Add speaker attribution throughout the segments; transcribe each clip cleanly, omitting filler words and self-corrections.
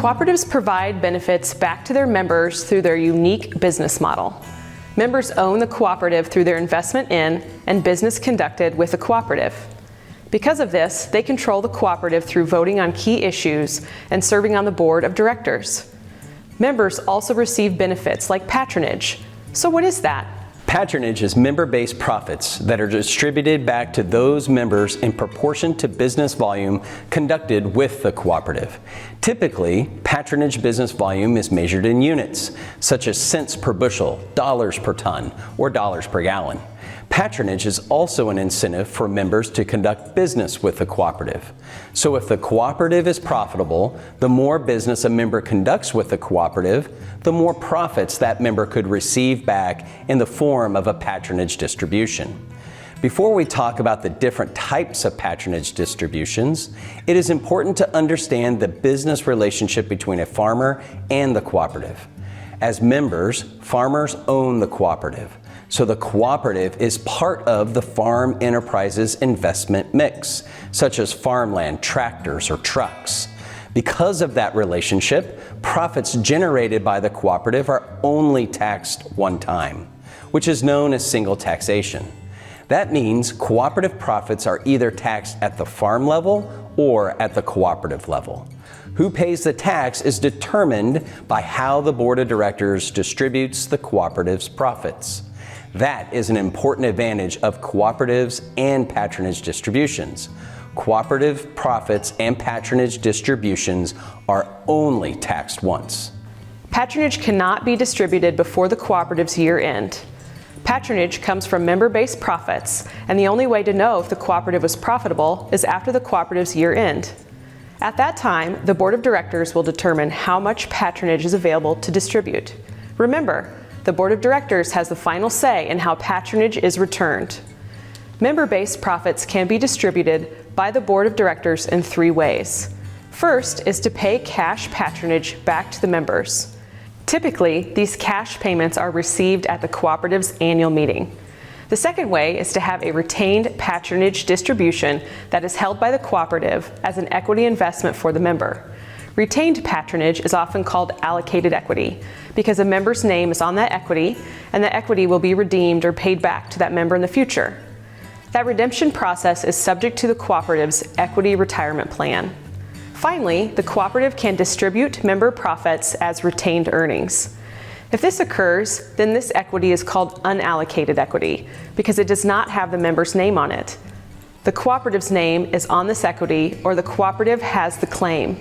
Speaker 1: Cooperatives provide benefits back to their members through their unique business model. Members own the cooperative through their investment in and business conducted with the cooperative. Because of this, they control the cooperative through voting on key issues and serving on the board of directors. Members also receive benefits like patronage. So what is that?
Speaker 2: Patronage is member-based profits that are distributed back to those members in proportion to business volume conducted with the cooperative. Typically, patronage business volume is measured in units, such as cents per bushel, dollars per ton, or dollars per gallon. Patronage is also an incentive for members to conduct business with the cooperative. So if the cooperative is profitable, the more business a member conducts with the cooperative, the more profits that member could receive back in the form of a patronage distribution. Before we talk about the different types of patronage distributions, it is important to understand the business relationship between a farmer and the cooperative. As members, farmers own the cooperative. So the cooperative is part of the farm enterprise's investment mix, such as farmland, tractors, or trucks. Because of that relationship, profits generated by the cooperative are only taxed one time, which is known as single taxation. That means cooperative profits are either taxed at the farm level or at the cooperative level. Who pays the tax is determined by how the board of directors distributes the cooperative's profits. That is an important advantage of cooperatives and patronage distributions. Cooperative profits and patronage distributions are only taxed once.
Speaker 1: Patronage cannot be distributed before the cooperative's year end. Patronage comes from member-based profits, and the only way to know if the cooperative was profitable is after the cooperative's year end. At that time, the board of directors will determine how much patronage is available to distribute. Remember, the board of directors has the final say in how patronage is returned. Member-based profits can be distributed by the board of directors in three ways. First is to pay cash patronage back to the members. Typically, these cash payments are received at the cooperative's annual meeting. The second way is to have a retained patronage distribution that is held by the cooperative as an equity investment for the member. Retained patronage is often called allocated equity because a member's name is on that equity and the equity will be redeemed or paid back to that member in the future. That redemption process is subject to the cooperative's equity retirement plan. Finally, the cooperative can distribute member profits as retained earnings. If this occurs, then this equity is called unallocated equity because it does not have the member's name on it. The cooperative's name is on this equity or the cooperative has the claim.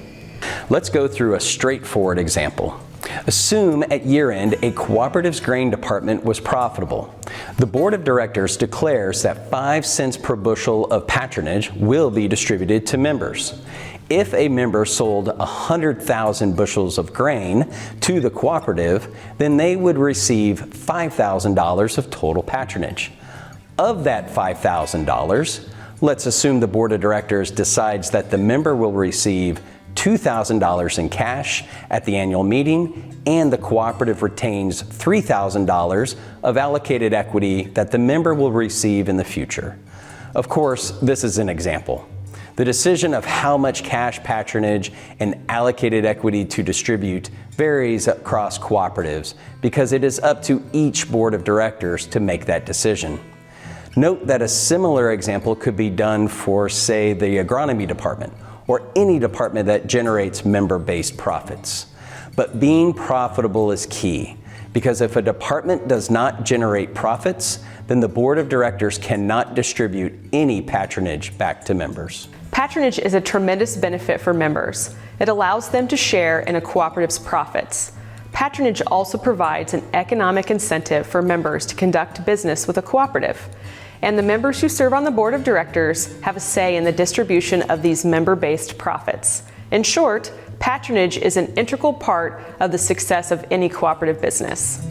Speaker 2: Let's go through a straightforward example. Assume at year end a cooperative's grain department was profitable. The board of directors declares that 5 cents per bushel of patronage will be distributed to members. If a member sold 100,000 bushels of grain to the cooperative, then they would receive $5,000 of total patronage. Of that $5,000, let's assume the board of directors decides that the member will receive $2,000 in cash at the annual meeting, and the cooperative retains $3,000 of allocated equity that the member will receive in the future. Of course, this is an example. The decision of how much cash patronage and allocated equity to distribute varies across cooperatives because it is up to each board of directors to make that decision. Note that a similar example could be done for, say, the agronomy department or any department that generates member-based profits. But being profitable is key, because if a department does not generate profits, then the board of directors cannot distribute any patronage back to members.
Speaker 1: Patronage is a tremendous benefit for members. It allows them to share in a cooperative's profits. Patronage also provides an economic incentive for members to conduct business with a cooperative. And the members who serve on the board of directors have a say in the distribution of these member-based profits. In short, patronage is an integral part of the success of any cooperative business.